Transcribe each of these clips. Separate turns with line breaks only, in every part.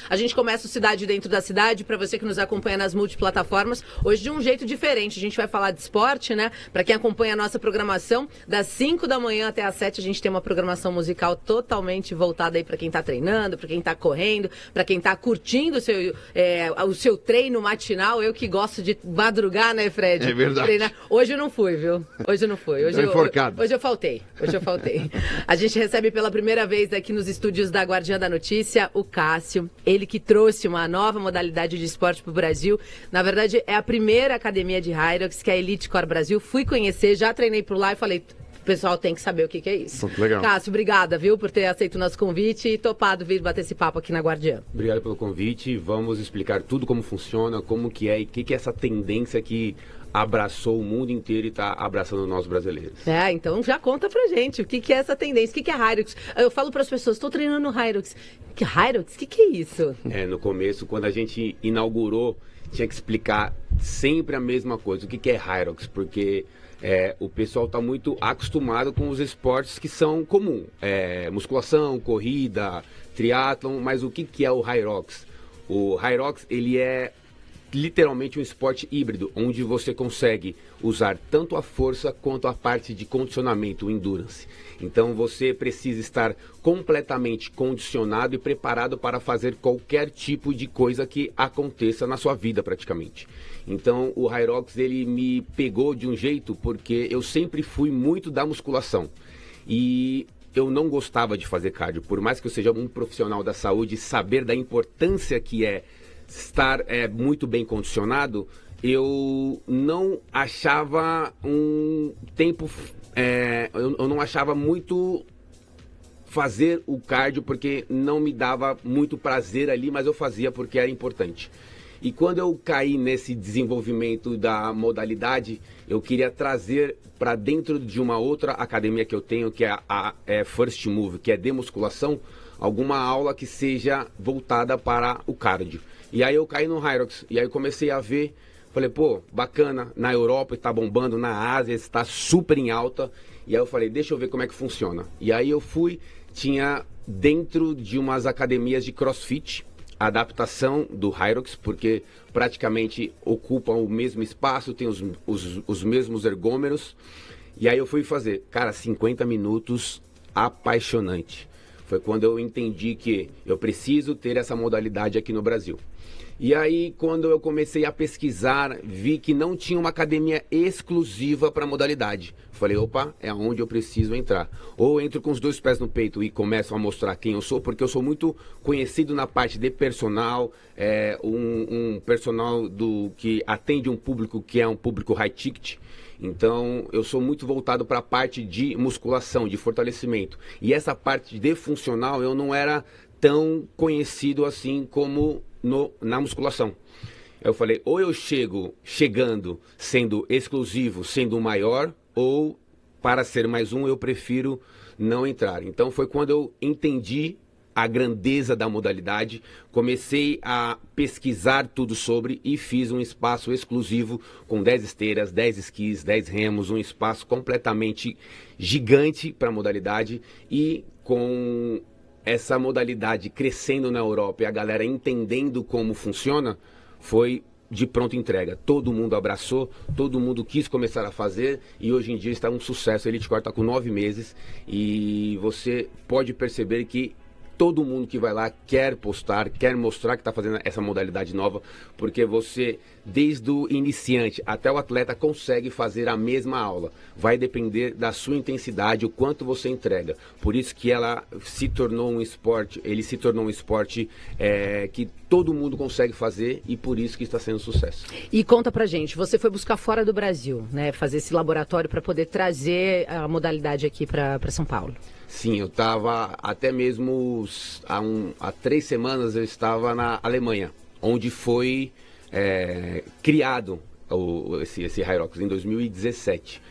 A gente começa o Cidade Dentro da Cidade, para você que nos acompanha nas multiplataformas, hoje de um jeito diferente. A gente vai falar de esporte, né? Para quem acompanha a nossa programação, das 5 da manhã até as 7, a gente tem uma programação musical totalmente voltada aí para quem tá treinando, para quem tá correndo, para quem tá curtindo o seu treino matinal. Eu que gosto de madrugar, né, Fred?
É verdade.
Treinar. Hoje eu não fui, viu? Hoje eu não fui. Hoje eu faltei. A gente recebe pela primeira vez aqui nos estúdios da Guardiã da Notícia o Cássio. Ele que trouxe uma nova modalidade de esporte pro Brasil. Na verdade, é a primeira academia de Hyrox, que é a Elite Core Brasil. Fui conhecer, já treinei por lá e falei... O pessoal tem que saber o que é isso.
Legal.
Cássio, obrigada, viu, por ter aceito o nosso convite e topado vir bater esse papo aqui na Guardiã.
Obrigado pelo convite. Vamos explicar tudo como funciona, como que é e o que é essa tendência que abraçou o mundo inteiro e está abraçando nós brasileiros.
Então já conta pra gente o que é essa tendência, o que é Hyrox. Eu falo para as pessoas, estou treinando Hyrox. Que Hyrox? O que é isso?
No começo, quando a gente inaugurou, tinha que explicar sempre a mesma coisa. O que é Hyrox? Porque... o pessoal está muito acostumado com os esportes que são comuns. Musculação, corrida, triatlon, mas o que é o Hyrox? O Hyrox, ele é literalmente um esporte híbrido, onde você consegue usar tanto a força quanto a parte de condicionamento, o endurance. Então você precisa estar completamente condicionado e preparado para fazer qualquer tipo de coisa que aconteça na sua vida praticamente. Então o Hyrox, ele me pegou de um jeito porque eu sempre fui muito da musculação e eu não gostava de fazer cardio. Por mais que eu seja um profissional da saúde, saber da importância que é estar muito bem condicionado, eu não achava um tempo, eu não achava muito fazer o cardio porque não me dava muito prazer ali, mas eu fazia porque era importante. E quando eu caí nesse desenvolvimento da modalidade, eu queria trazer para dentro de uma outra academia que eu tenho, que é a First Move, que é de musculação, alguma aula que seja voltada para o cardio. E aí eu caí no Hyrox, e aí eu comecei a ver, falei, pô, bacana, na Europa está bombando, na Ásia está super em alta, e aí eu falei, deixa eu ver como é que funciona. E aí eu fui, tinha dentro de umas academias de CrossFit, a adaptação do Hyrox, porque praticamente ocupam o mesmo espaço, tem os mesmos ergômeros, e aí eu fui fazer, cara, 50 minutos, apaixonante. Foi quando eu entendi que eu preciso ter essa modalidade aqui no Brasil. E aí, quando eu comecei a pesquisar, vi que não tinha uma academia exclusiva para a modalidade. Falei, opa, é onde eu preciso entrar. Ou entro com os dois pés no peito e começo a mostrar quem eu sou, porque eu sou muito conhecido na parte de personal, um personal que atende um público que é um público high ticket. Então, eu sou muito voltado para a parte de musculação, de fortalecimento. E essa parte de funcional, eu não era tão conhecido assim como na musculação. Eu falei, ou eu chegando, sendo exclusivo, sendo o maior, ou para ser mais um, eu prefiro não entrar. Então, foi quando eu entendi a grandeza da modalidade, comecei a pesquisar tudo sobre e fiz um espaço exclusivo com 10 esteiras, 10 esquis, 10 remos, um espaço completamente gigante para a modalidade. E com essa modalidade crescendo na Europa e a galera entendendo como funciona, foi de pronta entrega. Todo mundo abraçou, todo mundo quis começar a fazer e hoje em dia está um sucesso. A Elite Core está com 9 meses e você pode perceber que todo mundo que vai lá quer postar, quer mostrar que está fazendo essa modalidade nova, porque você, desde o iniciante até o atleta, consegue fazer a mesma aula. Vai depender da sua intensidade, o quanto você entrega. Por isso que ela se tornou um esporte, ele se tornou um esporte que todo mundo consegue fazer e por isso que está sendo sucesso.
E conta pra gente, você foi buscar fora do Brasil, né? Fazer esse laboratório para poder trazer a modalidade aqui para São Paulo.
Sim, eu estava até mesmo há 3 semanas eu estava na Alemanha, onde foi criado esse Hyrox em 2017.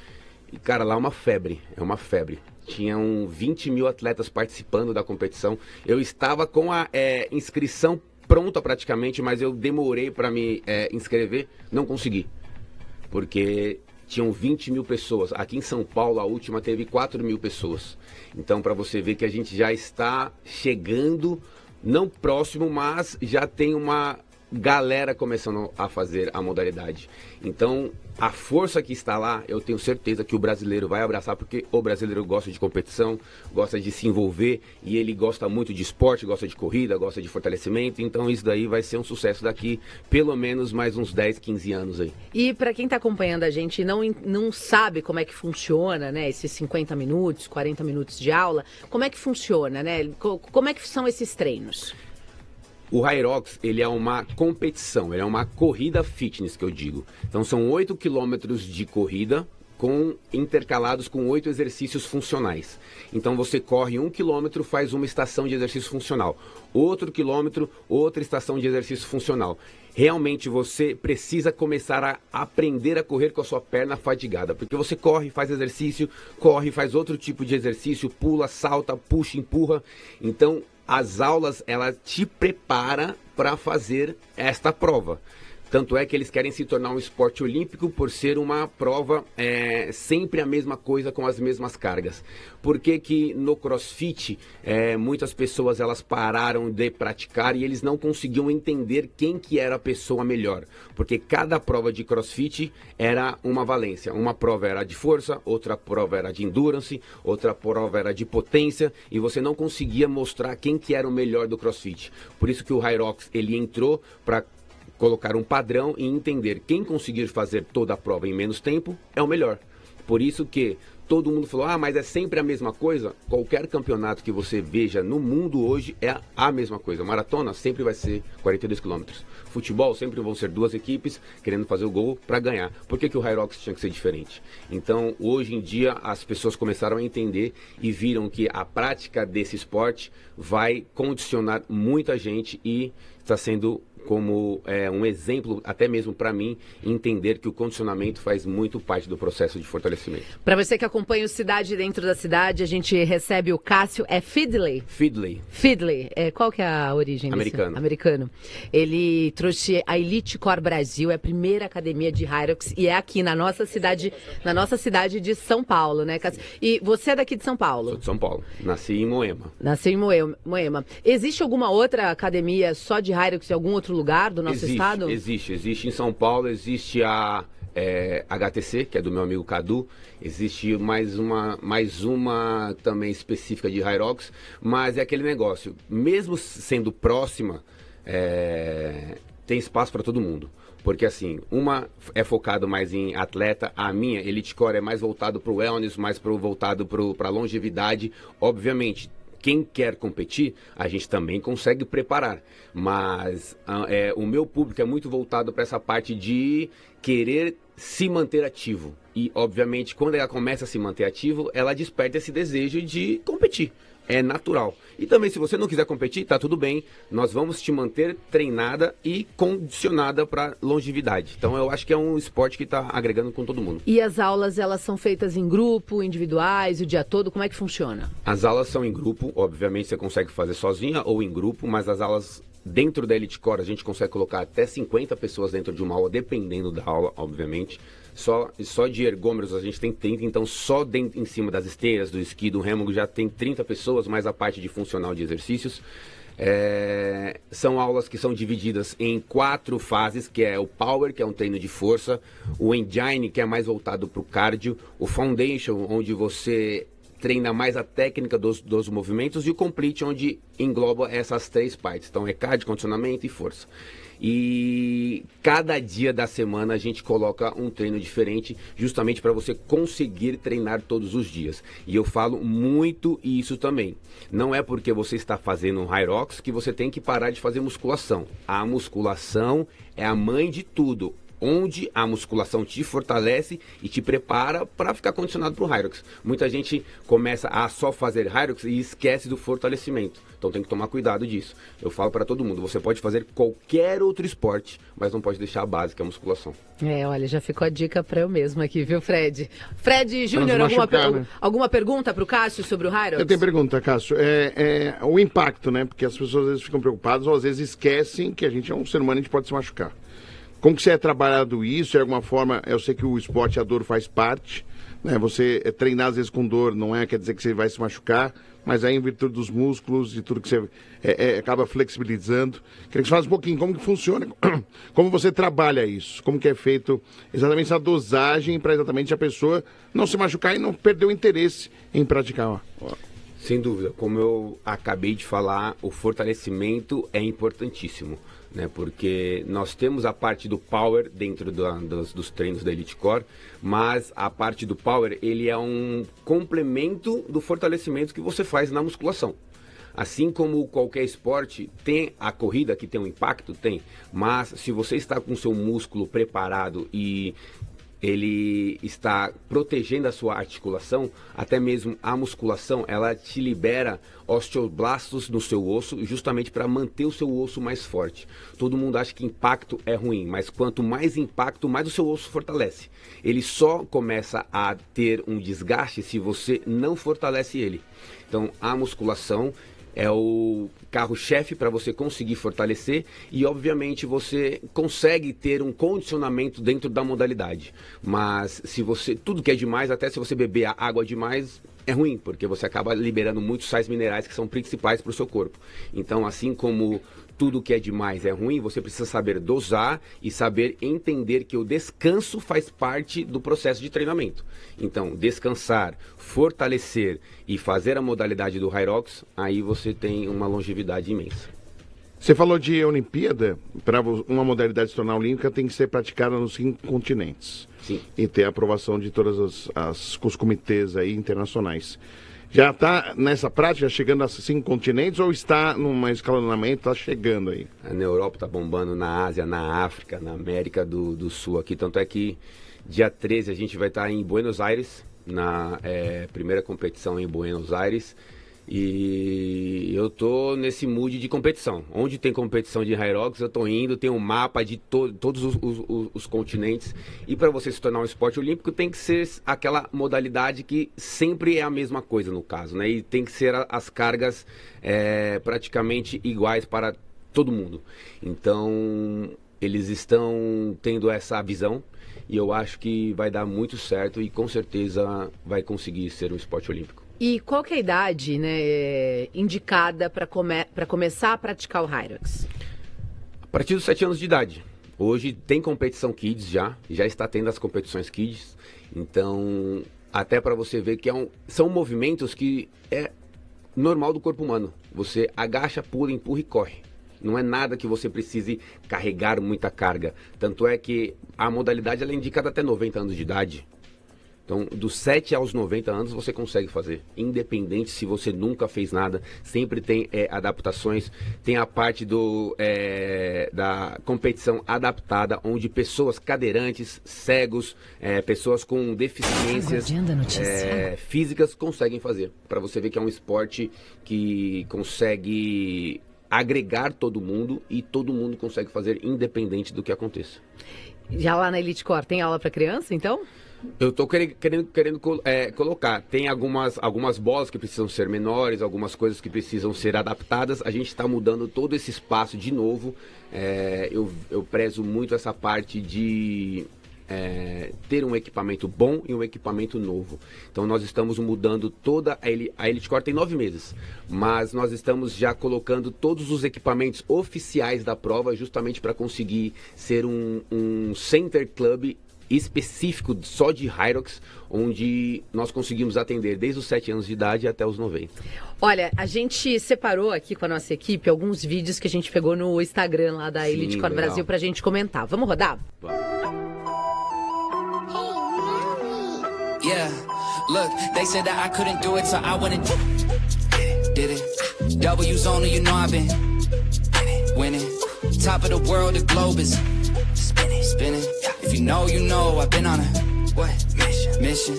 E cara, lá é uma febre. Tinham 20 mil atletas participando da competição. Eu estava com a inscrição pronta praticamente, mas eu demorei para me inscrever, não consegui. Porque tinham 20 mil pessoas. Aqui em São Paulo, a última teve 4 mil pessoas. Então, para você ver que a gente já está chegando não próximo, mas já tem uma galera começando a fazer a modalidade. Então, a força que está lá, eu tenho certeza que o brasileiro vai abraçar, porque o brasileiro gosta de competição, gosta de se envolver, e ele gosta muito de esporte, gosta de corrida, gosta de fortalecimento. Então, isso daí vai ser um sucesso daqui, pelo menos mais uns 10, 15 anos aí.
E para quem está acompanhando a gente e não sabe como é que funciona, né, esses 50 minutos, 40 minutos de aula, como é que funciona, né? Como é que são esses treinos?
O Hyrox, ele é uma competição, ele é uma corrida fitness, que eu digo. Então são 8 quilômetros de corrida, intercalados com 8 exercícios funcionais. Então você corre 1 quilômetro, faz uma estação de exercício funcional. Outro quilômetro, outra estação de exercício funcional. Realmente você precisa começar a aprender a correr com a sua perna fadigada. Porque você corre, faz exercício, corre, faz outro tipo de exercício, pula, salta, puxa, empurra. Então as aulas, ela te prepara para fazer esta prova. Tanto é que eles querem se tornar um esporte olímpico por ser uma prova sempre a mesma coisa com as mesmas cargas. Por que que no CrossFit muitas pessoas elas pararam de praticar e eles não conseguiam entender quem que era a pessoa melhor? Porque cada prova de CrossFit era uma valência. Uma prova era de força, outra prova era de endurance, outra prova era de potência e você não conseguia mostrar quem que era o melhor do CrossFit. Por isso que o Hyrox ele entrou para colocar um padrão e entender quem conseguir fazer toda a prova em menos tempo é o melhor. Por isso que todo mundo falou, mas é sempre a mesma coisa. Qualquer campeonato que você veja no mundo hoje é a mesma coisa. Maratona sempre vai ser 42 quilômetros. Futebol sempre vão ser 2 equipes querendo fazer o gol para ganhar. Por que que o Hyrox tinha que ser diferente? Então, hoje em dia, as pessoas começaram a entender e viram que a prática desse esporte vai condicionar muita gente e está sendo como um exemplo, até mesmo para mim, entender que o condicionamento faz muito parte do processo de fortalecimento.
Para você que acompanha o Cidade Dentro da Cidade, a gente recebe o Cássio, Fidley? Fidley. Qual que é a origem
Americano.
desse? Americano. Ele trouxe a Elite Core Brasil, é a primeira academia de Hyrox e é aqui na nossa cidade de São Paulo, né, Cássio? E você é daqui de São Paulo?
Sou de São Paulo. Nasci em Moema.
Nasceu em Moema. Existe alguma outra academia só de Hyrox em algum outro lugar do nosso estado?
Existe em São Paulo, existe a HTC, que é do meu amigo Cadu, existe mais uma também específica de Hyrox, mas é aquele negócio, mesmo sendo próxima, tem espaço para todo mundo. Porque assim, uma é focado mais em atleta, a minha, Elite Core, é mais voltado para o wellness, mais voltado para a longevidade, obviamente. Quem quer competir, a gente também consegue preparar, mas o meu público é muito voltado para essa parte de querer se manter ativo. E, obviamente, quando ela começa a se manter ativo, ela desperta esse desejo de competir. É natural. E também, se você não quiser competir, tá tudo bem. Nós vamos te manter treinada e condicionada para longevidade. Então, eu acho que é um esporte que está agregando com todo mundo.
E as aulas, elas são feitas em grupo, individuais, o dia todo? Como é que funciona?
As aulas são em grupo. Obviamente, você consegue fazer sozinha ou em grupo, mas as aulas dentro da Elite Core, a gente consegue colocar até 50 pessoas dentro de uma aula, dependendo da aula, obviamente. Só de ergômetros a gente tem 30, então só em cima das esteiras, do esqui, do remo já tem 30 pessoas, mais a parte de funcional de exercícios. São aulas que são divididas em 4 fases, que é o Power, que é um treino de força, o Engine, que é mais voltado para o cardio, o Foundation, onde você treina mais a técnica dos movimentos, e o Complete, onde engloba essas 3 partes. Então é cardio, condicionamento e força. E cada dia da semana a gente coloca um treino diferente, justamente para você conseguir treinar todos os dias. E eu falo muito isso também. Não é porque você está fazendo um Hyrox que você tem que parar de fazer musculação. A musculação é a mãe de tudo. Onde a musculação te fortalece e te prepara para ficar condicionado para o Hyrox. Muita gente começa a só fazer Hyrox e esquece do fortalecimento. Então tem que tomar cuidado disso. Eu falo para todo mundo, você pode fazer qualquer outro esporte, mas não pode deixar a base, que é a musculação.
Olha, já ficou a dica para eu mesmo aqui, viu, Fred? Fred Júnior, alguma pergunta para o Cássio sobre o Hyrox?
Eu tenho pergunta, Cássio. O impacto, né? Porque as pessoas às vezes ficam preocupadas ou às vezes esquecem que a gente é um ser humano e a gente pode se machucar. Como que você é trabalhado isso? De alguma forma, eu sei que o esporte, a dor faz parte, né? Você treinar às vezes com dor não quer dizer que você vai se machucar, mas aí em virtude dos músculos e tudo que você acaba flexibilizando. Queria que você falasse um pouquinho como que funciona, como você trabalha isso, como que é feito exatamente essa dosagem para exatamente a pessoa não se machucar e não perder o interesse em praticar.
Sem dúvida, como eu acabei de falar, o fortalecimento é importantíssimo, né? Porque nós temos a parte do power dentro dos treinos da Elite Core, mas a parte do power, ele é um complemento do fortalecimento que você faz na musculação. Assim como qualquer esporte, tem a corrida que tem um impacto, tem, mas se você está com o seu músculo preparado e ele está protegendo a sua articulação, até mesmo a musculação, ela te libera osteoblastos no seu osso, justamente para manter o seu osso mais forte. Todo mundo acha que impacto é ruim, mas quanto mais impacto, mais o seu osso fortalece. Ele só começa a ter um desgaste se você não fortalece ele. Então, a musculação é o carro-chefe para você conseguir fortalecer e, obviamente, você consegue ter um condicionamento dentro da modalidade. Mas se você, tudo que é demais, até se você beber água demais, é ruim, porque você acaba liberando muitos sais minerais que são principais para o seu corpo. Então, assim como tudo que é demais é ruim, você precisa saber dosar e saber entender que o descanso faz parte do processo de treinamento. Então, descansar, fortalecer e fazer a modalidade do Hyrox, aí você tem uma longevidade imensa.
Você falou de Olimpíada, para uma modalidade se tornar olímpica tem que ser praticada nos 5 continentes.
Sim.
E ter a aprovação de todas os comitês aí internacionais. Já está nessa prática, chegando a 5 continentes, ou está num escalonamento, está chegando aí?
Na Europa está bombando, na Ásia, na África, na América do Sul aqui. Tanto é que dia 13 a gente vai estar em Buenos Aires, na primeira competição em Buenos Aires. E eu tô nesse mood de competição. Onde tem competição de Hyrox, eu tô indo, tem um mapa de todos os continentes. E para você se tornar um esporte olímpico, tem que ser aquela modalidade que sempre é a mesma coisa no caso, né? E tem que ser as cargas praticamente iguais para todo mundo. Então, eles estão tendo essa visão e eu acho que vai dar muito certo e com certeza vai conseguir ser um esporte olímpico.
E qual que é a idade, né, indicada para começar a praticar o Hyrox?
A partir dos 7 anos de idade. Hoje tem competição Kids já está tendo as competições Kids. Então, até para você ver que são movimentos que é normal do corpo humano. Você agacha, pula, empurra e corre. Não é nada que você precise carregar muita carga. Tanto é que a modalidade ela é indicada até 90 anos de idade. Então, dos 7 aos 90 anos você consegue fazer, independente se você nunca fez nada, sempre tem adaptações, tem a parte da competição adaptada, onde pessoas cadeirantes, cegos, pessoas com deficiências físicas conseguem fazer, para você ver que é um esporte que consegue agregar todo mundo e todo mundo consegue fazer independente do que aconteça.
Já lá na Elite Core tem aula para criança, então?
Eu estou querendo colocar. Tem algumas bolas que precisam ser menores, algumas coisas que precisam ser adaptadas. A gente está mudando todo esse espaço de novo. Eu prezo muito essa parte de ter um equipamento bom e um equipamento novo. Então nós estamos mudando toda a Elite Core tem 9 meses, mas nós estamos já colocando todos os equipamentos oficiais da prova justamente para conseguir ser um center club específico só de Hyrox, onde nós conseguimos atender desde os 7 anos de idade até os 90.
Olha, a gente separou aqui com a nossa equipe alguns vídeos que a gente pegou no Instagram lá da Elite Core Brasil pra gente comentar. Vamos rodar?
Yeah, look, they said that I couldn't do it, so I went and did it. W's only, you know I've been winning. Top of the world, the globe is spinning. If you know, I've been on a mission.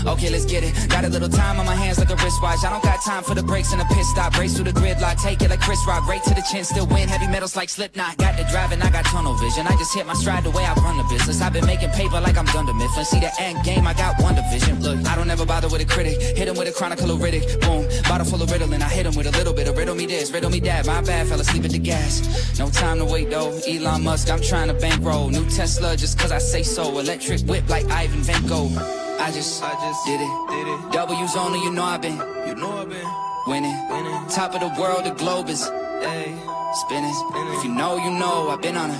Okay, let's get it. Got a little time on my hands like a wristwatch. I don't got time for the breaks and the pit stop. Race through the gridlock, take it like Chris Rock. Right to the chin, still win. Heavy metals like Slipknot. Got the driving, I got tunnel vision. I just hit my stride the way I run the business. I've been making paper like I'm Dunder Mifflin. See the end game, I got one division. Look, I don't ever bother with a critic. Hit him with a chronicle of Riddick. Boom, bottle full of Ritalin. I hit him with a little bit of riddle me this, riddle me that. My bad, fell asleep at the gas. No time to wait though. Elon Musk, I'm trying to bankroll. New Tesla just cause I say so. Electric whip like Ivan Van Gogh. I just did it. W's only, you know I've been winning. Top of the world, the globe is spinning. If you know, I've been on a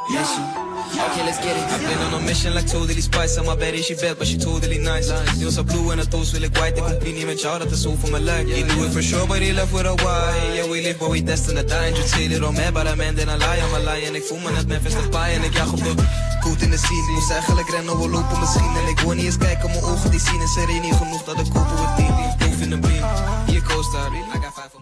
mission. Okay, let's get it.
I've been on a mission like totally spice. I'm bad she bad, but she totally nice. Jag sa blue and I toast really white. Det kom bli ni med tjad att det så för mig lag. He knew it for sure, but he left with a why. Yeah, we live, but we destined to die. Just say it on me, but I'm in a lie. I'm a lie en ik voel me net Memphis de pie. En ik jag op de goed in de scene. Ik moest eigenlijk rennen, we lopen misschien. En ik wil niet eens kijken, mijn ogen die zien. En ze reden niet genoeg dat ik kopen het team. Proef in de beam. Hier co-star, I got 5 of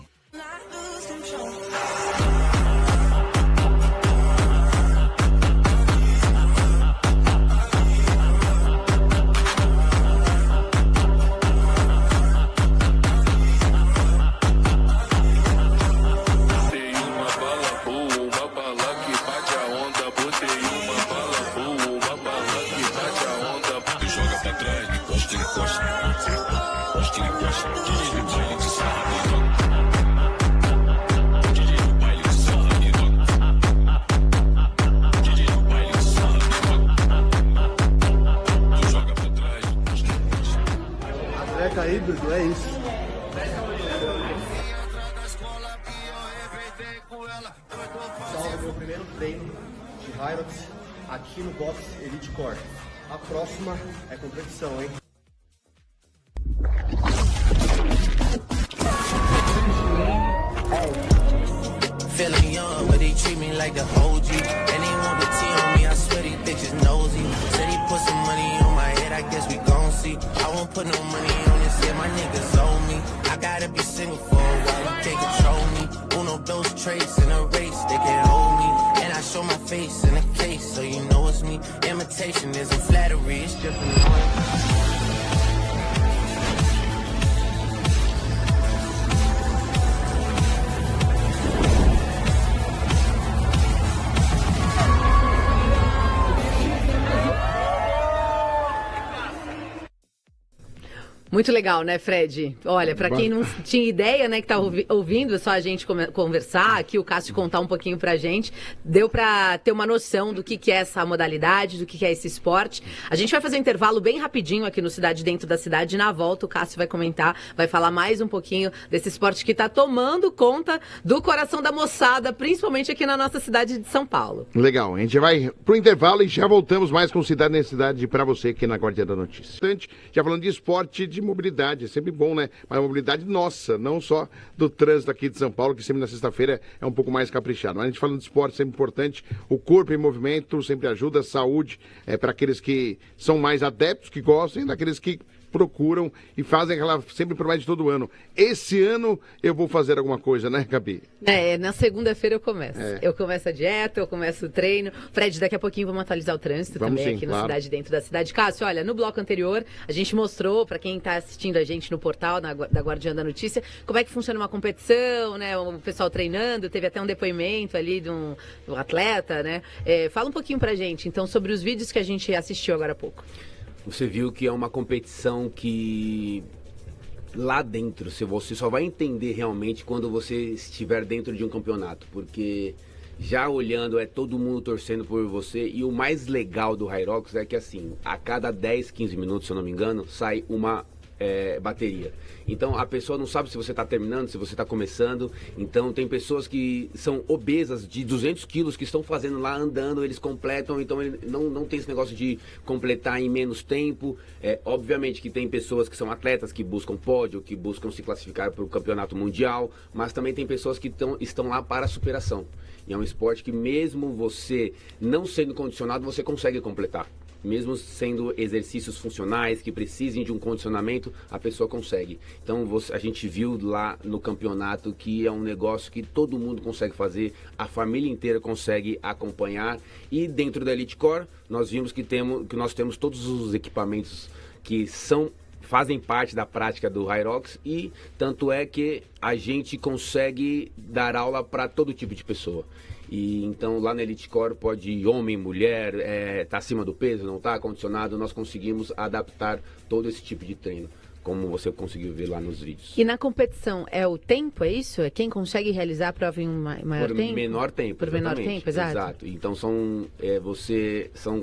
híbrido, é isso. Salve meu primeiro treino de Hyrox aqui no box Elite Core. A próxima é competição, hein?
Feeling young, but they treat me like the OG. And they want the tea on me, I swear these bitches nosy. Said he put some money on my head, I guess we gon' see. I won't put no money on this, yeah, my niggas owe me. I gotta be single for a while, you can't control me. Uno those traits in a race, they can hold me. And I show my face in a case, so you know it's me. Imitation isn't flattery, it's just annoying.
Muito legal, né, Fred? Olha, para quem não tinha ideia, né, que tá ouvindo só a gente conversar, aqui o Cássio contar um pouquinho pra gente, deu pra ter uma noção do que é essa modalidade, do que é esse esporte. A gente vai fazer um intervalo bem rapidinho aqui no Cidade Dentro da Cidade, e na volta o Cássio vai comentar, vai falar mais um pouquinho desse esporte que tá tomando conta do coração da moçada, principalmente aqui na nossa cidade de São Paulo.
Legal, a gente vai pro intervalo e já voltamos mais com Cidade Dentro da Cidade pra você aqui na Guardiã da Notícia. Já falando de esporte, de mobilidade, é sempre bom, né? Mas a mobilidade nossa, não só do trânsito aqui de São Paulo, que sempre na sexta-feira é um pouco mais caprichado. Mas a gente falando de esporte, sempre importante, o corpo em movimento sempre ajuda, a saúde para aqueles que são mais adeptos, que gostam, e daqueles que procuram e fazem aquela sempre promete todo ano. Esse ano eu vou fazer alguma coisa, né, Gabi?
Na segunda-feira eu começo. Eu começo a dieta, eu começo o treino. Fred, daqui a pouquinho vamos atualizar o trânsito também aqui na Cidade Dentro da Cidade. Cássio, olha, no bloco anterior a gente mostrou, para quem está assistindo a gente no portal da Guardiã da Notícia, como é que funciona uma competição, né? O pessoal treinando, teve até um depoimento ali de um atleta, né? Fala um pouquinho pra gente, então, sobre os vídeos que a gente assistiu agora há pouco.
Você viu que é uma competição que lá dentro você só vai entender realmente quando você estiver dentro de um campeonato, porque já olhando todo mundo torcendo por você, e o mais legal do Hyrox é que assim, a cada 10, 15 minutos, se eu não me engano, sai uma bateria. Então a pessoa não sabe se você está terminando, se você está começando. Então tem pessoas que são obesas de 200 quilos que estão fazendo lá, andando, eles completam. Então não tem esse negócio de completar em menos tempo. Obviamente que tem pessoas que são atletas, que buscam pódio, que buscam se classificar para o campeonato mundial, mas também tem pessoas que estão lá para a superação. E é um esporte que mesmo você não sendo condicionado, você consegue completar. Mesmo sendo exercícios funcionais que precisem de um condicionamento, a pessoa consegue. Então a gente viu lá no campeonato que é um negócio que todo mundo consegue fazer, a família inteira consegue acompanhar. E dentro da Elite Core, nós vimos que nós temos todos os equipamentos que fazem parte da prática do Hyrox, e tanto é que a gente consegue dar aula para todo tipo de pessoa. E então lá na Elite Core pode ir homem, mulher, tá acima do peso, não tá condicionado, nós conseguimos adaptar todo esse tipo de treino, como você conseguiu ver lá nos vídeos.
E na competição, é o tempo, é isso? É quem consegue realizar a prova em maior tempo?
Por menor tempo.
Por menor tempo, exato.
Então são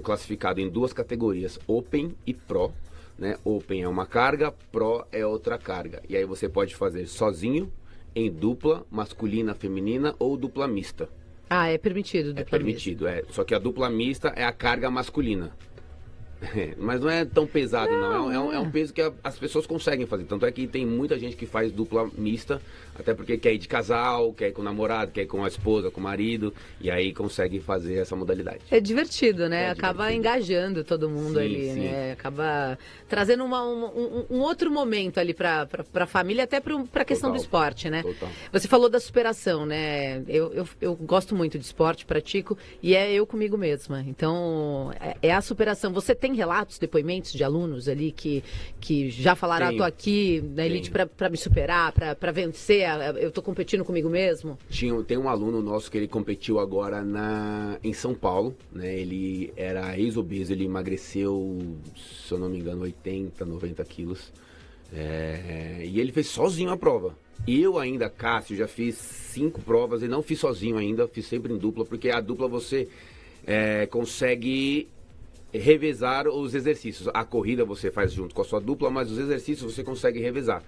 classificados em duas categorias, Open e Pro. né? Open é uma carga, Pro é outra carga. E aí você pode fazer sozinho, em dupla, masculina, feminina ou dupla mista.
Ah, é permitido dupla
É permitido,
mista.
Só que a dupla mista é a carga masculina. Mas não é tão pesado, não. É um peso que as pessoas conseguem fazer. Tanto é que tem muita gente que faz dupla mista, até porque quer ir de casal, quer ir com o namorado, quer ir com a esposa, com o marido, e aí consegue fazer essa modalidade.
É divertido, né?
É
Acaba
divertido.
engajando todo mundo
Sim,
ali,
sim.
né? Acaba trazendo um outro momento ali pra família, até pra questão do
Total.
esporte, né?
Total.
Você falou da superação, né? Eu gosto muito de esporte, pratico, e é eu comigo mesma. Então, é a superação. Você tem relatos, depoimentos de alunos ali que já falaram,
Tenho.
tô aqui na elite pra me superar, pra vencer, eu tô competindo comigo mesmo?
Tem um aluno nosso que ele competiu agora em São Paulo, né? Ele era ex-obeso, ele emagreceu, se eu não me engano, 80, 90 quilos. E ele fez sozinho a prova. Eu ainda, Cássio, já fiz 5 provas e não fiz sozinho ainda, fiz sempre em dupla, porque a dupla você consegue revezar os exercícios. A corrida você faz junto com a sua dupla, mas os exercícios você consegue revezar.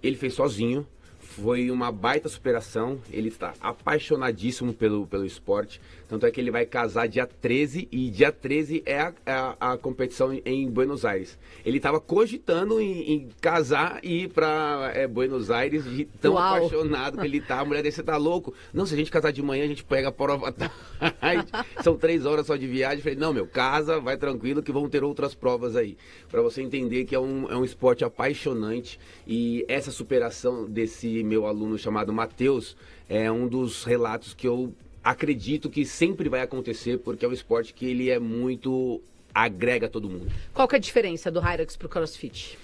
Ele fez sozinho, foi uma baita superação, ele está apaixonadíssimo pelo esporte, tanto é que ele vai casar dia 13, e dia 13 é a competição em Buenos Aires. Ele estava cogitando em casar e ir para Buenos Aires, de tão
Uau.
apaixonado que ele tá. A mulher dele, você tá louco? Não, se a gente casar de manhã, a gente pega a prova à tarde. São 3 horas só de viagem. Eu falei, não, meu, casa, vai tranquilo que vão ter outras provas aí. Para você entender que é um esporte apaixonante, e essa superação desse meu aluno chamado Matheus é um dos relatos que eu acredito que sempre vai acontecer, porque é um esporte que ele é muito... agrega todo mundo.
Qual que é a diferença do Hyrox pro CrossFit?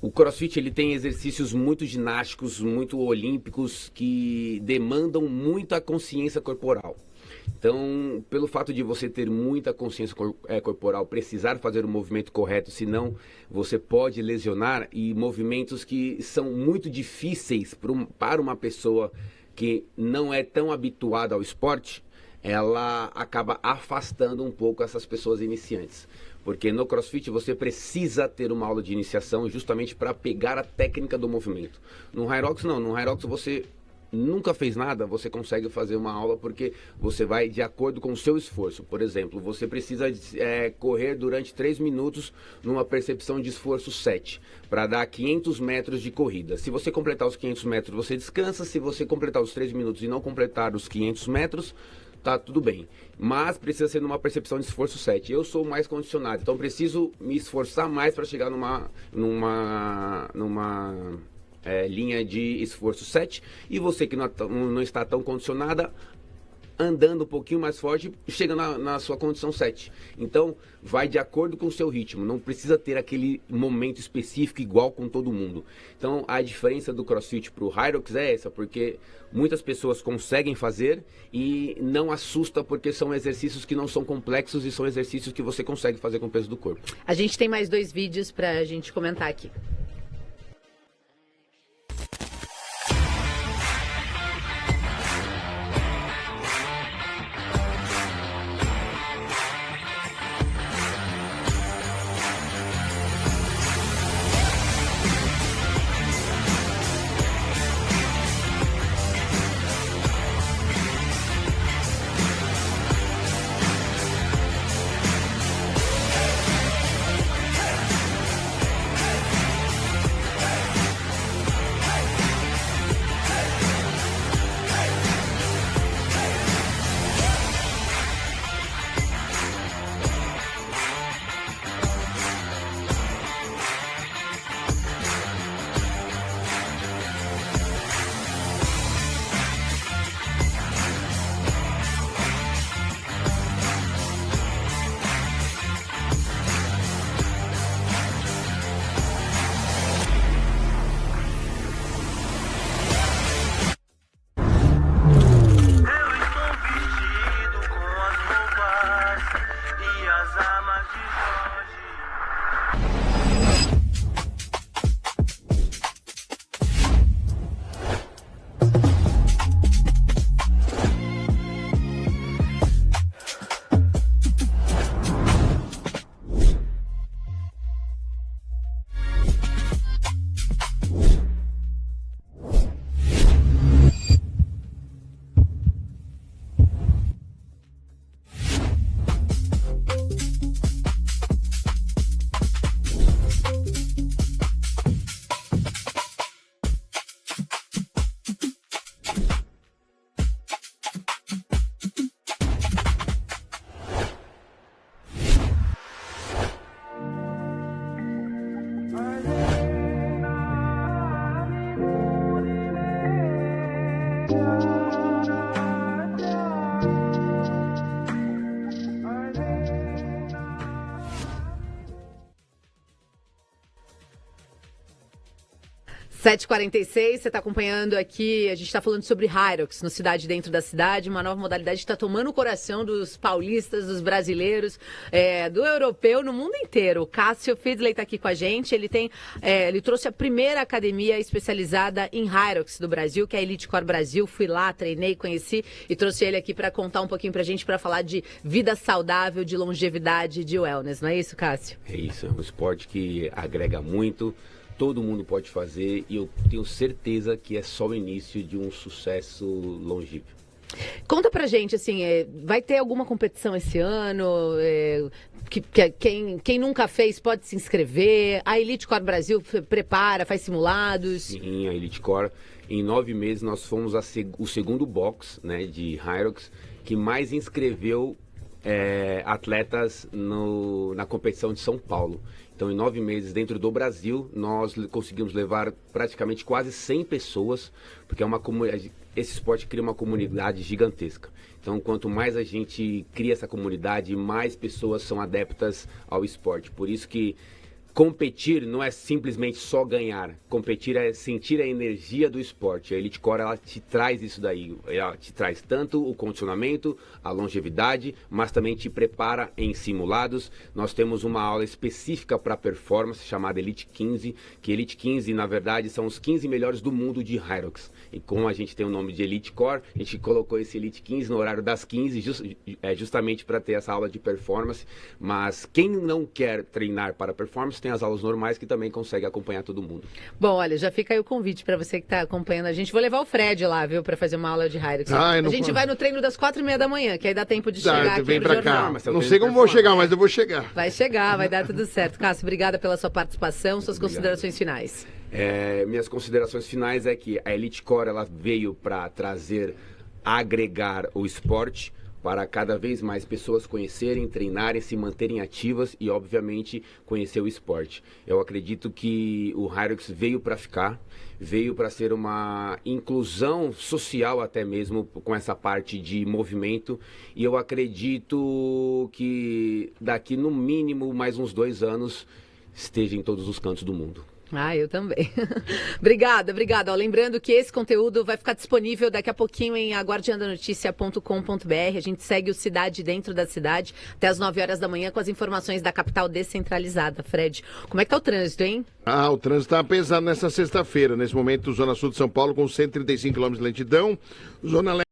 O CrossFit ele tem exercícios muito ginásticos, muito olímpicos, que demandam muita consciência corporal. Então, pelo fato de você ter muita consciência corporal, precisar fazer o movimento correto, senão você pode lesionar, e movimentos que são muito difíceis para uma pessoa que não é tão habituada ao esporte, ela acaba afastando um pouco essas pessoas iniciantes. Porque no CrossFit você precisa ter uma aula de iniciação justamente para pegar a técnica do movimento. No Hyrox não, no Hyrox você nunca fez nada, você consegue fazer uma aula porque você vai de acordo com o seu esforço. Por exemplo, você precisa correr durante 3 minutos numa percepção de esforço 7, para dar 500 metros de corrida. Se você completar os 500 metros, você descansa. Se você completar os 3 minutos e não completar os 500 metros, tá tudo bem. Mas precisa ser numa percepção de esforço 7. Eu sou mais condicionado, então preciso me esforçar mais para chegar numa linha de esforço 7, e você que não está tão condicionada, andando um pouquinho mais forte, chega na sua condição 7. Então, vai de acordo com o seu ritmo, não precisa ter aquele momento específico igual com todo mundo. Então, a diferença do CrossFit para o Hyrox é essa, porque muitas pessoas conseguem fazer e não assusta, porque são exercícios que não são complexos e são exercícios que você consegue fazer com o peso do corpo.
A gente tem mais 2 vídeos pra gente comentar aqui. 7h46, você está acompanhando aqui, a gente está falando sobre Hyrox, no Cidade Dentro da Cidade, uma nova modalidade que está tomando o coração dos paulistas, dos brasileiros, do europeu, no mundo inteiro. O Cássio Fidley está aqui com a gente, ele trouxe a primeira academia especializada em Hyrox do Brasil, que é a Elite Core Brasil. Fui lá, treinei, conheci e trouxe ele aqui para contar um pouquinho para a gente, para falar de vida saudável, de longevidade, de wellness, não é isso, Cássio?
É isso, é um esporte que agrega muito. Todo mundo pode fazer e eu tenho certeza que é só o início de um sucesso longínquo.
Conta pra gente, assim, vai ter alguma competição esse ano? Quem nunca fez pode se inscrever? A Elite Core Brasil prepara, faz simulados?
Sim, a Elite Core. Em 9 meses nós fomos o segundo box, né, de Hyrox que mais inscreveu atletas na competição de São Paulo. Então, em 9 meses dentro do Brasil, nós conseguimos levar praticamente quase 100 pessoas, porque esse esporte cria uma comunidade gigantesca. Então, quanto mais a gente cria essa comunidade, mais pessoas são adeptas ao esporte. Por isso que competir não é simplesmente só ganhar. Competir é sentir a energia do esporte. A Elite Core, ela te traz isso daí. Ela te traz tanto o condicionamento, a longevidade, mas também te prepara em simulados. Nós temos uma aula específica para performance, chamada Elite 15, que Elite 15, na verdade, são os 15 melhores do mundo de Hyrox. E como a gente tem o nome de Elite Core, a gente colocou esse Elite 15 no horário das 15, justamente para ter essa aula de performance. Mas quem não quer treinar para performance, tem as aulas normais que também consegue acompanhar todo mundo.
Bom, olha, já fica aí o convite para você que está acompanhando a gente. Vou levar o Fred lá, viu, para fazer uma aula de Hyrox. A gente vai no treino das 4h30 da manhã, que aí dá tempo de chegar aqui
vem
pro
pra
jornal.
cá. Não sei como vou chegar, mas eu vou chegar.
Vai chegar, vai dar tudo certo. Cássio, obrigada pela sua participação, suas considerações finais.
Minhas considerações finais é que a Elite Core, ela veio para agregar o esporte, para cada vez mais pessoas conhecerem, treinarem, se manterem ativas e, obviamente, conhecer o esporte. Eu acredito que o Hyrox veio para ficar, veio para ser uma inclusão social até mesmo com essa parte de movimento, e eu acredito que daqui no mínimo mais uns 2 anos esteja em todos os cantos do mundo.
Eu também. Obrigada. Ó, lembrando que esse conteúdo vai ficar disponível daqui a pouquinho em aguardiandanoticia.com.br. A gente segue o Cidade Dentro da Cidade até as 9 horas da manhã com as informações da capital descentralizada. Fred, como é que tá o trânsito, hein?
O trânsito tá pesado nessa sexta-feira. Nesse momento, Zona Sul de São Paulo com 135 km de lentidão. Zona